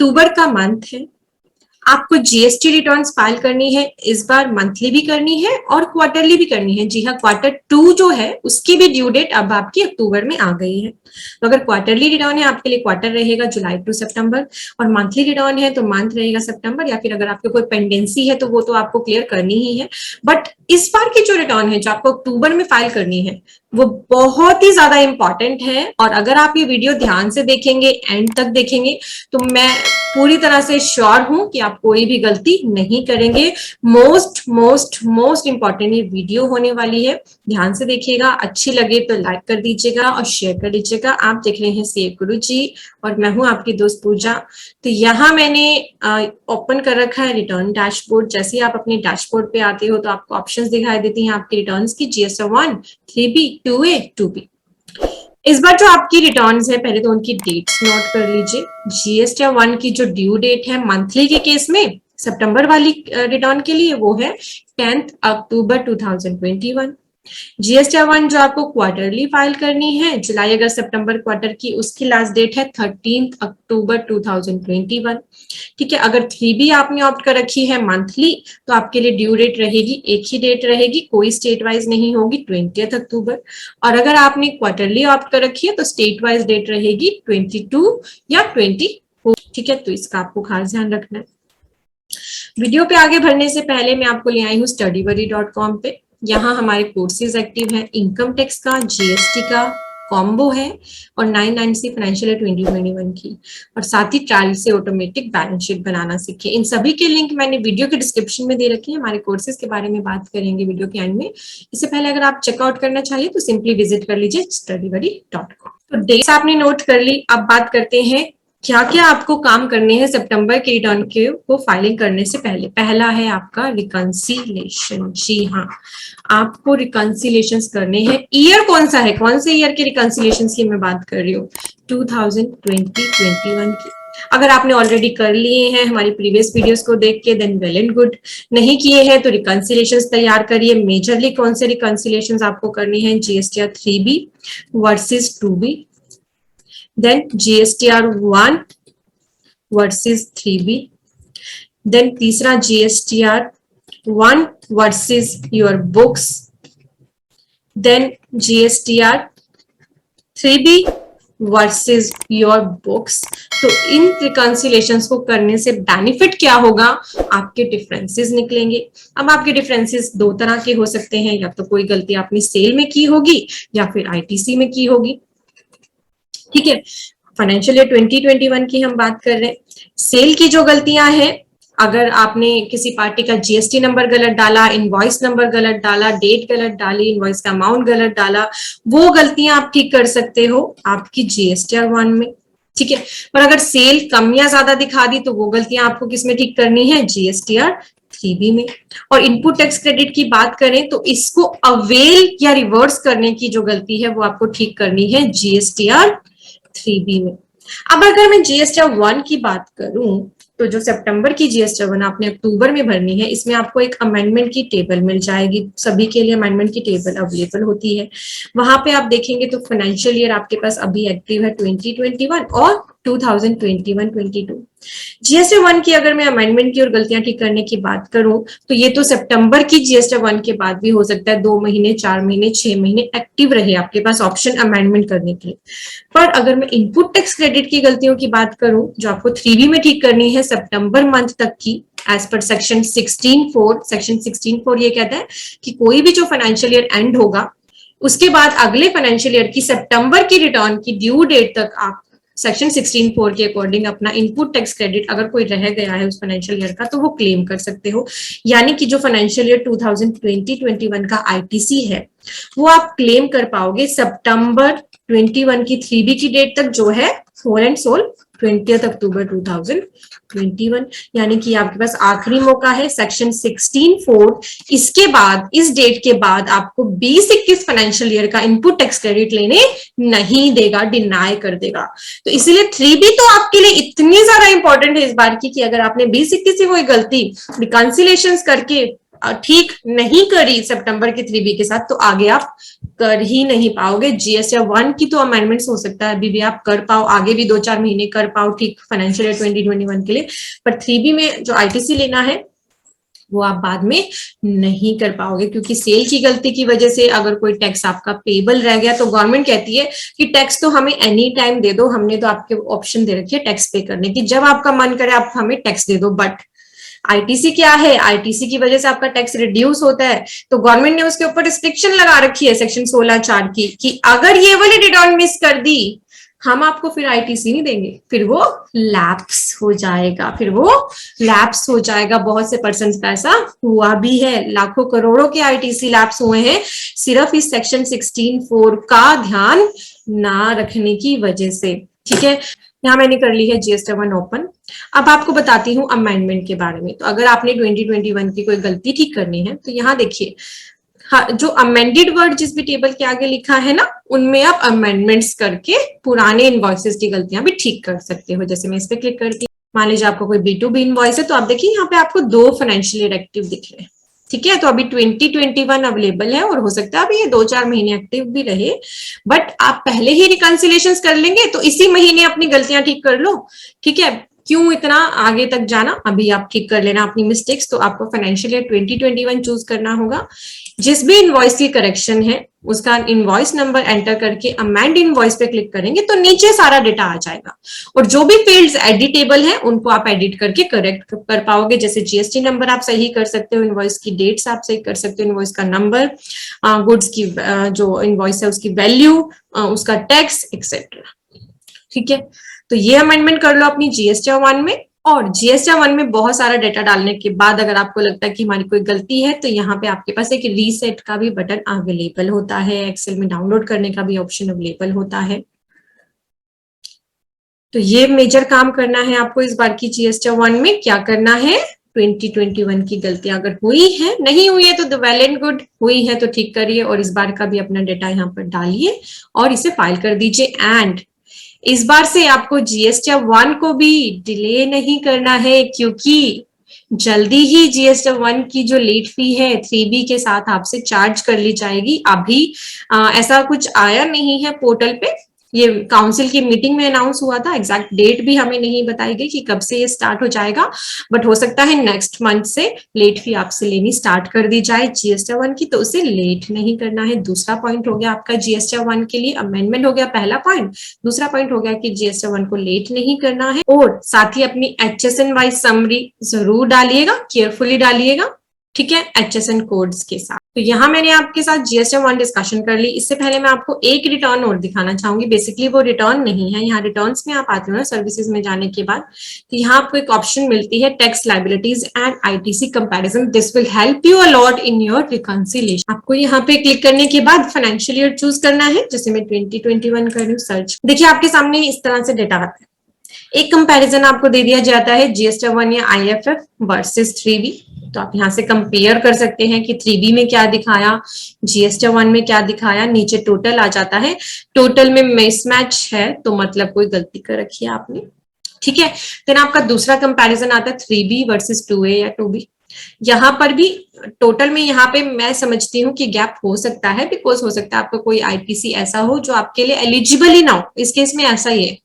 अक्टूबर का मंथ है, आपको जीएसटी रिटर्न्स फाइल करनी है। इस बार मंथली भी करनी है और क्वार्टरली भी करनी है। जी हाँ, क्वार्टर 2 जो है उसकी भी ड्यू डेट अब आपकी अक्टूबर में आ गई है। तो अगर क्वार्टरली रिटर्न है आपके लिए क्वार्टर रहेगा जुलाई टू सितंबर, और मंथली रिटर्न है तो मंथ रहेगा सितंबर, या फिर अगर आपके कोई पेंडेंसी है तो वो तो आपको क्लियर करनी ही है। बट इस बार की जो रिटर्न है जो आपको अक्टूबर में फाइल करनी है वो बहुत ही ज्यादा इंपॉर्टेंट है। और अगर आप ये वीडियो ध्यान से देखेंगे, एंड तक देखेंगे, तो मैं पूरी तरह से श्योर हूं कि आप कोई भी गलती नहीं करेंगे। मोस्ट मोस्ट मोस्ट इंपॉर्टेंट ये वीडियो होने वाली है, ध्यान से देखिएगा। अच्छी लगे तो लाइक कर दीजिएगा और शेयर कर दीजिएगा। आप देख रहे हैं सीए गुरु जी और मैं हूं आपकी दोस्त पूजा। तो यहाँ मैंने ओपन कर रखा है रिटर्न डैशबोर्ड। जैसे ही आप अपने डैशबोर्ड पे आते हो तो आपको ऑप्शंस दिखाई देती हैं आपके रिटर्न्स की, जीएसटी 1, 3B, 2A, 2B। इस बार जो आपकी रिटर्न्स है पहले तो उनकी डेट्स नोट कर लीजिए। जीएसटी 1 की जो ड्यू डेट है मंथली के केस में सितंबर वाली रिटर्न के लिए वो है 10 अक्टूबर 2021। जीएसटी 1 जो आपको क्वार्टरली फाइल करनी है जुलाई अगस्त सितंबर क्वार्टर की, उसकी लास्ट डेट है 13 अक्टूबर 2021। ठीक है, अगर 3B आपने ऑप्ट कर रखी है मंथली तो आपके लिए ड्यू डेट रहेगी, एक ही डेट रहेगी, कोई स्टेट वाइज नहीं होगी, 20 अक्टूबर। और अगर आपने क्वार्टरली ऑप्ट कर रखी है तो स्टेट वाइज डेट रहेगी 22 या 24। ठीक है, तो इसका आपको खास ध्यान रखना है। वीडियो पे आगे बढ़ने से पहले मैं आपको ले आई हूँ studybuddy.com पे। यहाँ हमारे कोर्सेज एक्टिव हैं, इनकम टैक्स का, जीएसटी का कॉम्बो है और 990 फाइनेंशियल ईयर 2021 की, और साथ ही ट्रायल से ऑटोमेटिक बैलेंस शीट बनाना सीखे। इन सभी के लिंक मैंने वीडियो के डिस्क्रिप्शन में दे रखे हैं। हमारे कोर्सेज के बारे में बात करेंगे वीडियो के एंड में। इससे पहले अगर आप चेकआउट करना चाहिए तो सिंपली विजिट कर लीजिए studybuddy.com। तो डेट्स आपने नोट कर ली। अब बात करते हैं क्या क्या आपको काम करने हैं सितंबर के रिटर्न को फाइलिंग करने से पहले। पहला है आपका रिकंसिलेशन। जी हाँ, आपको रिकंसिलेशंस करने हैं। ईयर कौन सा है, कौन से ईयर के रिकंसिलेशंस की मैं बात कर रही हूँ, 2020-21 की। अगर आपने ऑलरेडी कर लिए हैं हमारी प्रीवियस वीडियोस को देख के देन वेल एंड गुड, नहीं किए हैं तो रिकंसिलेशंस तैयार करिए। मेजरली कौन से रिकंसिलेशंस आपको करनी है, GSTR 3B versus 2B, then GSTR 1 versus 3B, then तीसरा GSTR 1 versus your books, then GSTR 3B versus your books. तो इन रिकंसिलेशंस को करने से बेनिफिट क्या होगा, आपके डिफरेंसेस निकलेंगे। अब आपके डिफरेंसेस दो तरह के हो सकते हैं, या तो कोई गलती आपने सेल में की होगी या फिर आईटीसी में की होगी। ठीक है, फाइनेंशियल ईयर 2021 की हम बात कर रहे हैं। सेल की जो गलतियां हैं, अगर आपने किसी पार्टी का जीएसटी नंबर गलत डाला, इनवॉइस नंबर गलत डाला, डेट गलत डाली, इनवॉइस का अमाउंट गलत डाला, वो गलतियां आप ठीक कर सकते हो आपकी जीएसटीआर 1 में। ठीक है, पर अगर सेल कम या ज्यादा दिखा दी तो वो गलतियां आपको किसमें ठीक करनी है, जीएसटीआर 3B में। और इनपुट टैक्स क्रेडिट की बात करें तो इसको अवेल या रिवर्स करने की जो गलती है वो आपको ठीक करनी है जीएसटीआर 3B में। अब अगर मैं जीएसटीआर 1 की बात करूं तो जो सितंबर की जीएसटी 1 आपने अक्टूबर में भरनी है, इसमें आपको एक अमेंडमेंट की टेबल मिल जाएगी। सभी के लिए अमेंडमेंट की टेबल अवेलेबल होती है। वहां पे आप देखेंगे तो फाइनेंशियल ईयर आपके पास अभी एक्टिव है 2021 और 2021-22। जीएसटी 1 की अगर मैं अमेंडमेंट की और गलतियां ठीक करने की बात करूं तो ये तो सितंबर की जीएसटी 1 के बाद भी हो सकता है, 2 महीने, 4 महीने, 6 महीने एक्टिव रहे आपके पास ऑप्शन अमेंडमेंट करने के लिए। पर अगर मैं इनपुट टैक्स क्रेडिट की गलतियों की बात करूं जो आपको 3B में ठीक करनी है सितंबर मंथ तक की, एज पर सेक्शन 16(4) ये कहता है कि कोई भी जो फाइनेंशियल ईयर एंड होगा उसके बाद अगले फाइनेंशियल ईयर की सितंबर की रिटर्न की ड्यू डेट तक आप सेक्शन 16(4) के अकॉर्डिंग अपना इनपुट टैक्स क्रेडिट अगर कोई रह गया है उस फाइनेंशियल ईयर का तो वो क्लेम कर सकते हो। यानी कि जो फाइनेंशियल ईयर 2020-21 का आईटीसी है वो आप क्लेम कर पाओगे सितंबर 21 की 3B की डेट तक, जो है होल एंड सोल 20 अक्टूबर 2021। यानी कि आपके पास आखिरी मौका है सेक्शन 16(4). इसके बाद, इस डेट के बाद आपको 20-21 फाइनेंशियल ईयर का इनपुट टैक्स क्रेडिट लेने नहीं देगा, डिनाई कर देगा। तो इसीलिए 3B तो आपके लिए इतनी ज्यादा इंपॉर्टेंट है इस बार की कि अगर आपने 20-21 से कोई गलती रिकंसिलेशंस करके ठीक नहीं करी सितंबर के 3B के साथ, तो आगे आप कर ही नहीं पाओगे। जीएसटी 1 की तो अमेंडमेंट्स हो सकता है अभी भी आप कर पाओ, आगे भी 2-4 महीने कर पाओ ठीक फाइनेंशियल ईयर 2021 के लिए, पर 3B में जो आईटीसी लेना है वो आप बाद में नहीं कर पाओगे, क्योंकि सेल की गलती की वजह से अगर कोई टैक्स आपका पेबल रह गया तो गवर्नमेंट कहती है कि टैक्स तो हमें एनी टाइम दे दो, हमने तो आपके ऑप्शन दे रखी है टैक्स पे करने की, जब आपका मन करे आप हमें टैक्स दे दो। बट आईटीसी क्या है, आईटीसी की वजह से आपका टैक्स रिड्यूस होता है, तो गवर्नमेंट ने उसके ऊपर रिस्ट्रिक्शन लगा रखी है सेक्शन 16(4) की, कि अगर ये वाली रिटर्न मिस कर दी हम आपको फिर आईटीसी नहीं देंगे, फिर वो लैप्स हो जाएगा, फिर वो लैप्स हो जाएगा। बहुत से पर्सन का ऐसा हुआ भी है, लाखों करोड़ों के आईटीसी लैप्स हुए हैं सिर्फ इस सेक्शन 16(4) का ध्यान ना रखने की वजह से। ठीक है, यहाँ मैंने कर ली है जीएसटी 1 ओपन। अब आपको बताती हूँ अमेंडमेंट के बारे में। तो अगर आपने 2021 की कोई गलती ठीक करनी है तो यहाँ देखिए, हाँ, जो अमेंडेड वर्ड जिस भी टेबल के आगे लिखा है ना, उनमें आप अमेंडमेंट्स करके पुराने इनवॉइसेस की गलतियां भी ठीक कर सकते हो। जैसे मैं इस पे क्लिक करती हूँ, मान लीजिए आपको कोई B2B इनवॉइस है, तो आप देखिए यहाँ पे आपको 2 फाइनेंशियल ईयर एक्टिव दिख रहे हैं। ठीक है, तो अभी 2021 अवेलेबल है और हो सकता है अभी ये 2-4 महीने एक्टिव भी रहे, बट आप पहले ही रिकंसिलेशंस कर लेंगे तो इसी महीने अपनी गलतियां ठीक कर लो। ठीक है, क्यों इतना आगे तक जाना, अभी आप ठीक कर लेना अपनी मिस्टेक्स। तो आपको फाइनेंशियल ईयर 2021 चूज करना होगा। जिस भी इनवॉइस की करेक्शन है उसका इनवॉइस नंबर एंटर करके अमेंड इनवॉइस पे क्लिक करेंगे तो नीचे सारा डेटा आ जाएगा, और जो भी फील्ड्स एडिटेबल हैं उनको आप एडिट करके करेक्ट कर पाओगे। जैसे जीएसटी नंबर आप सही कर सकते हो, इनवॉइस की डेट्स आप सही कर सकते हो, इनवॉइस का नंबर, गुड्स की जो इनवॉइस है उसकी वैल्यू, उसका टैक्स एक्सेट्रा। ठीक है, तो ये अमेंडमेंट कर लो अपनी जीएसटी 1 में। और जीएसटी 1 में बहुत सारा डेटा डालने के बाद अगर आपको लगता है कि हमारी कोई गलती है तो यहाँ पे आपके पास एक रीसेट का भी बटन अवेलेबल होता है, एक्सेल में डाउनलोड करने का भी ऑप्शन अवेलेबल होता है। तो ये मेजर काम करना है आपको इस बार की जीएसटी 1 में। क्या करना है, 2021 की गलतियां अगर हुई है, नहीं हुई है तो वेल एंड गुड, हुई है तो ठीक करिए और इस बार का भी अपना डेटा यहाँ पर डालिए और इसे फाइल कर दीजिए। एंड इस बार से आपको जीएसटी 1 को भी डिले नहीं करना है, क्योंकि जल्दी ही जीएसटी 1 की जो लेट फी है 3B के साथ आपसे चार्ज कर ली जाएगी। अभी ऐसा कुछ आया नहीं है पोर्टल पे, ये काउंसिल की मीटिंग में अनाउंस हुआ था, एग्जैक्ट डेट भी हमें नहीं बताई गई कि कब से ये स्टार्ट हो जाएगा, बट हो सकता है नेक्स्ट मंथ से लेट फी आपसे लेनी स्टार्ट कर दी जाए जीएसटी 1 की, तो उसे लेट नहीं करना है। दूसरा पॉइंट हो गया आपका जीएसटी 1 के लिए अमेंडमेंट हो गया पहला पॉइंट। दूसरा पॉइंट हो गया कि जीएसटी 1 को लेट नहीं करना है, और साथ ही अपनी HSN वाइज समरी जरूर डालिएगा, केयरफुली डालिएगा। ठीक है, HSN कोड्स के साथ। तो यहाँ मैंने आपके साथ जीएसटी 1 डिस्कशन कर ली। इससे पहले मैं आपको एक रिटर्न और दिखाना चाहूंगी। बेसिकली वो रिटर्न नहीं है, यहाँ रिटर्न्स में आप आते हो ना सर्विसेज में जाने के बाद, तो यहाँ आपको एक ऑप्शन मिलती है tax liabilities and ITC comparison. This will help you a lot in your reconciliation. आपको यहाँ पे क्लिक करने के बाद फाइनेंशियल ईयर चूज करना है। जैसे मैं 2021 कर रही हूँ सर्च, देखिए आपके सामने इस तरह से डेटा आता है। एक कंपैरिजन आपको दे दिया जाता है जीएसटी 1 या IFF वर्सेस 3B। तो आप यहाँ से कंपेयर कर सकते हैं कि 3B में क्या दिखाया, जीएसटी 1 में क्या दिखाया। नीचे टोटल आ जाता है, टोटल में मिसमैच है तो मतलब कोई गलती कर रखी है आपने। ठीक है, देन आपका दूसरा कंपैरिजन आता है 3B वर्सेस 2A या 2B। यहाँ पर भी टोटल में यहाँ पे मैं समझती हूँ कि गैप हो सकता है, बिकॉज हो सकता है आपका कोई आईटीसी ऐसा हो जो आपके लिए एलिजिबल ही ना हो। इस केस में ऐसा ही है,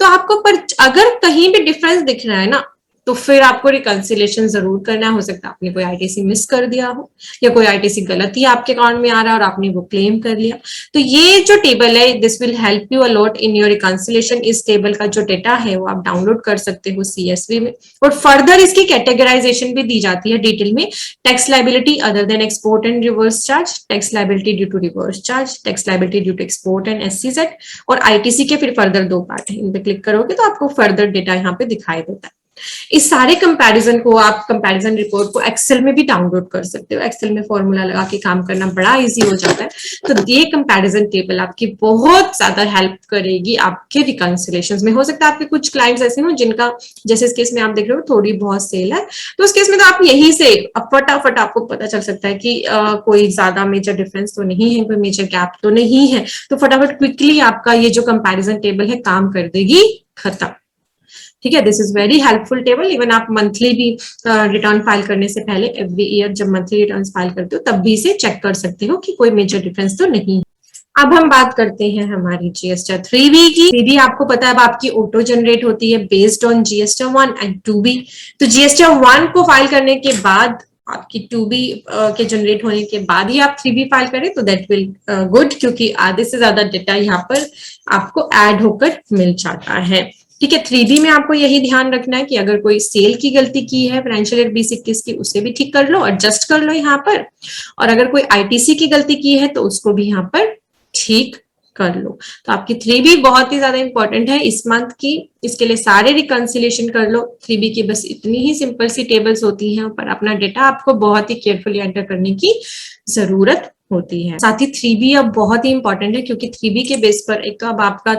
तो आपको पर अगर कहीं भी डिफरेंस दिख रहा है ना, तो फिर आपको रिकंसिलेशन जरूर करना है। हो सकता है आपने कोई आईटीसी मिस कर दिया हो या कोई आईटीसी गलत ही आपके अकाउंट में आ रहा है और आपने वो क्लेम कर लिया। तो ये जो टेबल है, this will help you a lot in your reconciliation. इस टेबल का जो डेटा है वो आप डाउनलोड कर सकते हो CSV में, और फर्दर इसकी कैटेगराइजेशन भी दी जाती है डिटेल में। Tax liability other than export and reverse charge, tax liability due to reverse charge, tax liability due to export and SCZ, और आईटीसी के फिर फर्दर 2 पार्ट है। इन पे क्लिक करोगे तो आपको फर्दर डेटा यहाँ पे दिखाई देता है। इस सारे कंपैरिजन को आप कंपैरिजन रिपोर्ट को एक्सेल में भी डाउनलोड कर सकते हो। एक्सेल में फॉर्मूला लगा के काम करना बड़ा इजी हो जाता है। तो ये कंपैरिजन टेबल आपकी बहुत ज्यादा हेल्प करेगी आपके रिकंसिलेशंस में। हो सकता है आपके कुछ क्लाइंट्स ऐसे हो जिनका, जैसे इस केस में आप देख रहे हो थोड़ी बहुत सेल है, तो उस केस में तो आप यहीं से फटाफट आपको पता चल सकता है कि कोई ज्यादा मेजर डिफरेंस तो नहीं है, कोई मेजर गैप तो नहीं है, तो फटाफट क्विकली आपका ये जो कंपैरिजन टेबल है काम कर देगी खत्म। ठीक है, this is very helpful table. Even आप मंथली भी रिटर्न फाइल करने से पहले एवरी ईयर जब मंथली रिटर्न फाइल करते हो तब भी इसे चेक कर सकते हो कि कोई मेजर डिफरेंस तो नहीं है। अब हम बात करते हैं हमारी जीएसटी 3B की। 3B आपको पता है अब आपकी ऑटो जनरेट होती है based on GST 1 and 2B। तो जीएसटी 1 को फाइल करने के बाद आपकी 2B के जनरेट होने के बाद ही आप 3B फाइल करें तो दैट विल गुड, क्योंकि आधे से ज्यादा डेटा यहाँ पर आपको ऐड होकर मिल जाता है। ठीक है, 3B में आपको यही ध्यान रखना है कि अगर कोई सेल की गलती की है फाइनेंशियल ईयर 2021 की, उसे भी ठीक कर लो, एडजस्ट कर लो यहाँ पर। और अगर कोई आईटीसी की गलती की है तो उसको भी यहाँ पर ठीक कर लो। तो आपकी 3B बहुत ही ज्यादा इंपॉर्टेंट है इस मंथ की। इसके लिए सारे रिकंसिलेशन कर लो। 3B की बस इतनी ही सिंपल सी टेबल्स होती हैं, पर अपना डेटा आपको बहुत ही केयरफुली एंटर करने की जरूरत होती है। साथ ही 3B अब बहुत ही इंपॉर्टेंट है, क्योंकि 3B के बेस पर एक अब आपका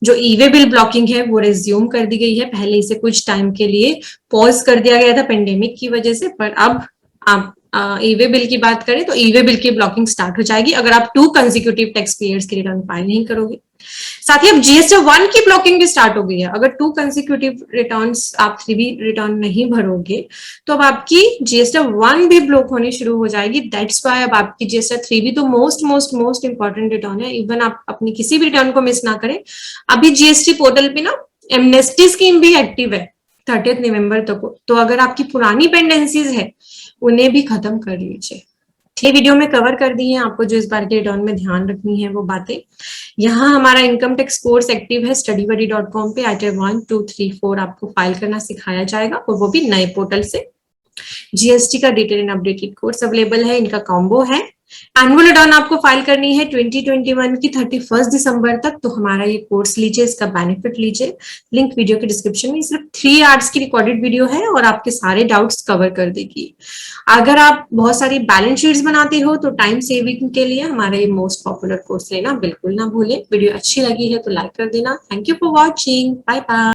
जो ई-वे बिल ब्लॉकिंग है वो रिज्यूम कर दी गई है। पहले इसे कुछ टाइम के लिए पॉज कर दिया गया था पेंडेमिक की वजह से, पर अब आप ई-वे बिल की बात करें तो ई-वे बिल की ब्लॉकिंग स्टार्ट हो जाएगी अगर आप 2 कंसेक्यूटिव टैक्स पीरियड्स की रिटर्न फाइल नहीं करोगे। साथ ही अब जीएसटी 1 की ब्लॉकिंग भी स्टार्ट हो गई है। अगर 2 कंसेक्यूटिव रिटर्न्स आप 3B रिटर्न नहीं भरोगे तो अब आपकी जीएसटी 1 भी ब्लॉक होनी शुरू हो जाएगी। दैट्स व्हाई अब आपकी जीएसटी 3B तो मोस्ट इंपॉर्टेंट रिटर्न है। इवन आप अपनी किसी भी रिटर्न को मिस ना करें। अभी जीएसटी पोर्टल पे ना एमनेस्टी स्कीम भी एक्टिव है 30 नवंबर तक। तो अगर आपकी पुरानी पेंडेंसीज है उन्हें भी खत्म कर लीजिए। ये वीडियो में कवर कर दी है आपको जो इस बार के रिटर्न में ध्यान रखनी है वो बातें। यहाँ हमारा इनकम टैक्स कोर्स एक्टिव है studybuddy.com पे। आइटम 1, 2, 3, 4 आपको फाइल करना सिखाया जाएगा, और वो भी नए पोर्टल से। जीएसटी का detail and updated course available है, इनका कॉम्बो है। एनुअल रिटर्न आपको फाइल करनी है 2021 की 31 दिसंबर तक, तो हमारा ये कोर्स लीजिए, इसका बेनिफिट लीजिए। लिंक वीडियो के डिस्क्रिप्शन में। सिर्फ 3 आवर्स की रिकॉर्डेड वीडियो है और आपके सारे डाउट्स कवर कर देगी। अगर आप बहुत सारी बैलेंस शीट्स बनाते हो तो टाइम सेविंग के लिए हमारा ये मोस्ट पॉपुलर कोर्स लेना बिल्कुल ना भूलें। वीडियो अच्छी लगी है तो लाइक कर देना। Thank you for watching. Bye bye.